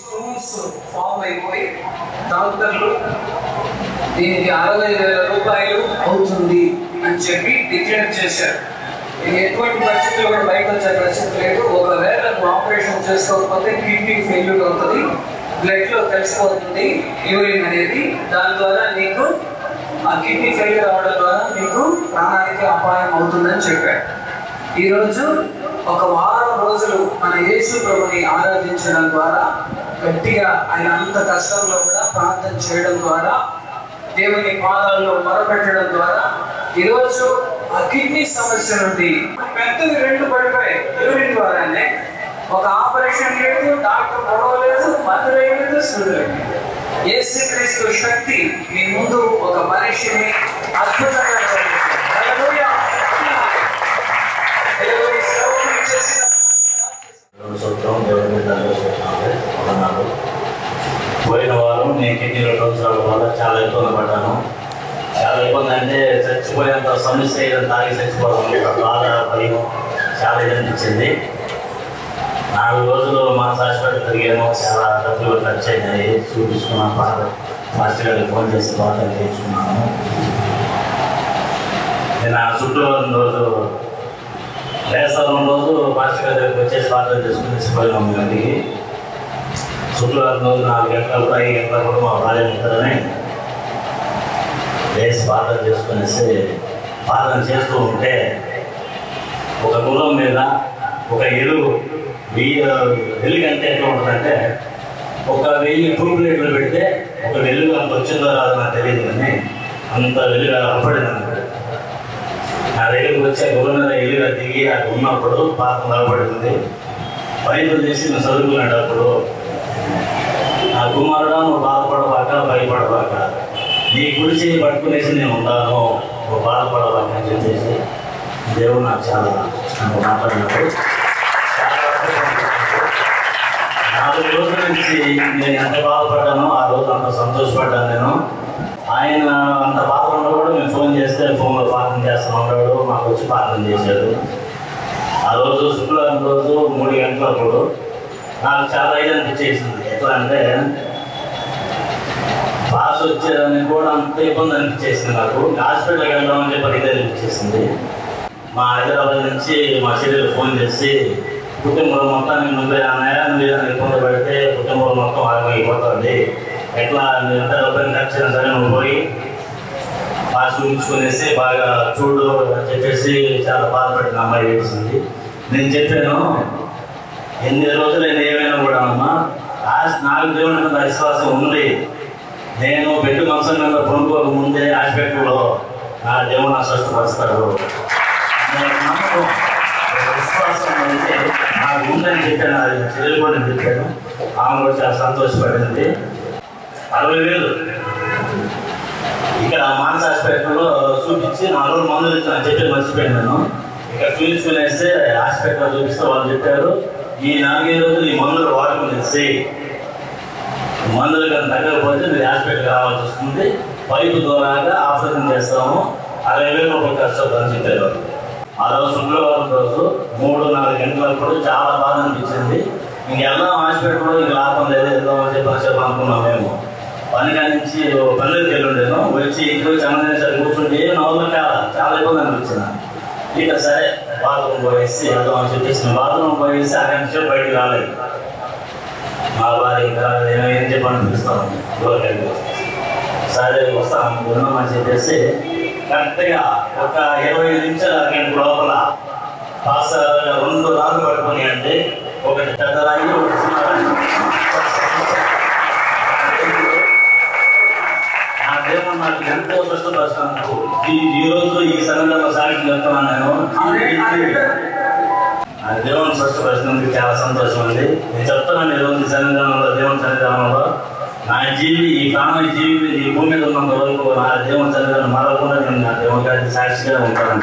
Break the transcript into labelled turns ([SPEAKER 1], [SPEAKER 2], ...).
[SPEAKER 1] Stones form అయిపోయి డాక్టర్లు దీనికి 60,000 రూపాయలు అవుతుంది అని చెప్పి డిక్లేర్ చేశారు. ఎటువంటి పరిస్థితులు కూడా బయట వచ్చే పరిస్థితి లేదు. ఒకవేళ నువ్వు ఆపరేషన్ చేసుకోకపోతే కిడ్నీ ఫెయిల్యూర్ అవుతుంది, బ్లడ్ లో కలిసిపోతుంది యూరిన్ అనేది. దాని ద్వారా నీకు ఆ కిడ్నీ ఫెయిల్యూర్ అవ్వడం ద్వారా నీకు ప్రాణానికి అపాయం అవుతుందని చెప్పాడు. ఈరోజు ఒక వారం రోజులు మన యేసు ప్రభుని ఆరాధించడం ద్వారా, గట్టిగా ఆయన అంత కష్టంలో కూడా ప్రార్థన చేయడం ద్వారా, దేవుని పాదాల్లో మొరపెట్టడం ద్వారా ఈరోజు ఆ కిడ్నీ సమస్య నుండి పెద్దవి 2 పడిపోయాయి యూరిన్ ద్వారానే. ఒక ఆపరేషన్ లేదు, డాక్టర్ గొడవ లేదు, మందు లేదు, సూది లేదు. యేసుక్రీస్తు శక్తి మీ ముందు ఒక మనిషిని అద్భుతంగా
[SPEAKER 2] పోయిన వారం నేను కిడ్నీలో సంవత్సరాల వల్ల చాలా ఇబ్బంది పడ్డాను. చాలా ఇబ్బంది అంటే చచ్చిపోయేంత సమస్య ఏదైనా తాగి చచ్చిపోవడం, బాధ, భయం చాలా అనిపించింది. 4 రోజులు మా హాస్పిటల్ తిరిగాను. చాలా డబ్బులు ఖర్చు అయినాయి. చూపించుకున్నాను. మాస్టర్ గారికి ఫోన్ చేసి బాధ తెచ్చుకున్నాను. నేను ఆ శుక్రవారం రోజు వేసవరం రోజు మాస్టర్ గారి దగ్గరికి వచ్చేసి ప్రార్థన చేసుకుని తీసుకుపోయినాం. ఇంటికి శుక్రవారం రోజు 4 గంటలకు 5 గంటలకు కూడా మా భార్య ఉంటారని వేసి ప్రార్థన చేసుకునేసి ప్రార్థన చేస్తూ ఉంటే ఒక గుర్రం మీద ఒక ఎలుగు వెలుగు అంటే ఎట్లా ఉంటుందంటే, ఒక 1000 ట్యూబ్లైట్లు పెడితే ఒక వెలుగు అంత వచ్చిందో రాదో నాకు తెలియదు, కానీ అంత వెలుగు అప్పడింది అన్నమాట. నా దగ్గరికి వచ్చే గుర్రం మీద ఎలుగు దిగి అక్కడ ఉన్నప్పుడు పాపం నిలబడుతుంది. బైబిల్ చేసి నేను చదువుకునేటప్పుడు, నా కుమారుడా నువ్వు బాధపడవాక, భయపడవాక, నీ కుడి చేయి పట్టుకునేసి నేను ఉంటాను, నువ్వు బాధపడవాక అని చెప్పేసి దేవుడు నాకు చాలా మాట్లాడినప్పుడు 4 రోజుల నుంచి నేను ఎంత బాధపడ్డానో ఆ రోజు అంత సంతోషపడ్డాను. నేను ఆయన అంత బాధపడ్డా కూడా మేము ఫోన్ చేస్తే ఫోన్లో ప్రార్థన చేస్తూ ఉంటాడు. మాకు వచ్చి ప్రార్థన చేశాడు. ఆ రోజు శుక్రవారం రోజు 3 గంటలప్పుడు నాకు చాలా ఇది అనిపించేసింది. ఎట్లా అంటే పాస్ వచ్చేదని కూడా అంత ఇబ్బంది అనిపించేసింది. నాకు హాస్పిటల్కి వెళ్దామని చెప్పి ఇదే అనిపించేసింది. మా హైదరాబాద్ నుంచి మా చెల్లెలు ఫోన్ చేసి, కుటుంబంలో మొత్తానికి నువ్వే అన్నయ్య, నువ్వు ఏదైనా ఇబ్బంది పడితే కుటుంబంలో మొత్తం ఆగమైపోతుంది, ఎట్లా ఎంత డబ్బులు ఖర్చు సరే నువ్వు పోయి పాస్ ఉంచుకునేసి బాగా చూడు అని చెప్పేసి చాలా బాధపడిన అమ్మాయి చేసింది. నేను చెప్పాను, ఎన్ని రోజులైనా ఏమైనా కూడా అమ్మా నాకు దేవుని మీద విశ్వాసం ఉంది. నేను బెడ్ మంచం మీద పొందుకోక ముందే హాస్పిటల్లో నా దేవుడు నా స్వస్థపరుస్తాడు, నమ్మకం విశ్వాసం అయితే నాకు ఉందని చెప్పాను. అది చెల్లెలు కూడా నేను చెప్పాను. ఆమె కూడా చాలా సంతోషపడింది. 60,000 ఇక్కడ మానస హాస్పిటల్లో చూపించి 4 రోజులు మందులు ఇచ్చాను చెప్పి మర్చిపోయాను. నేను ఇక్కడ చూపించుకునేస్తే హాస్పిటల్లో చూపిస్తే వాళ్ళు చెప్పారు, ఈ 4-5 రోజులు ఈ మందులు వాడుకునేసి మందులు కానీ తగ్గకపోతే మీరు హాస్పిటల్కి రావాల్సి వస్తుంది, పైపు ద్వారాగా ఆపరేషన్ చేస్తాము, 60,000 రూపాయలు ఖర్చు అవుతుందని చెప్పారు. ఆ రోజు శుక్రవారం రోజు 3-4 గంటలప్పుడు చాలా బాధ అనిపించింది. ఇంకెళ్దాం హాస్పిటల్లో, ఇంక లాభం లేదు, వెళ్దాం అని చెప్పి అనుకున్నాం. మేము పనిగా నుంచి పల్లెకి వెళ్ళుండేను. వచ్చి ఇంట్లో చంద్రశేఖర్ కూర్చుంటే నవ్వులు చాలా ఇబ్బంది అనిపించింది. ఇక సరే బాత్రూమ్ పోయేసి వెళ్దాం అని చెప్పేసి బాత్రూమ్ పోయేసి 2 గంటల బయటికి రాలేదు. మా భార్య ఇంకా ఏం చెప్పని పిలుస్తాను, సరే వస్తాను ఉన్నామని చెప్పేసి కరెక్ట్గా ఒక 25 నిమిషాల గంట లోపల పాస్ 2 రాళ్ళు పట్టుకొని, అంటే ఒకటి పెద్ద రాయి, ఒకటి చిన్న రాయి. నా దేవుడు నాకు ఎంతో స్వస్థపరుస్తాను. ఈ రోజు ఈ సన్నిధిలో సాక్షి చెప్తున్నాను. నా దేవుని స్వస్థపరిచినందుకు చాలా సంతోషం ఉంది. నేను చెప్తున్నాను, ఈరోజు సన్నిధానంలో, దేవుని సన్నిధానంలో నా ఈ ప్రాణ జీవి ఈ భూమి మీద ఉన్నంత వరకు నా దేవుని సన్నిధానం మరవకుండా నేను నా దేవుని గారికి సాక్షిగా ఉంటాను.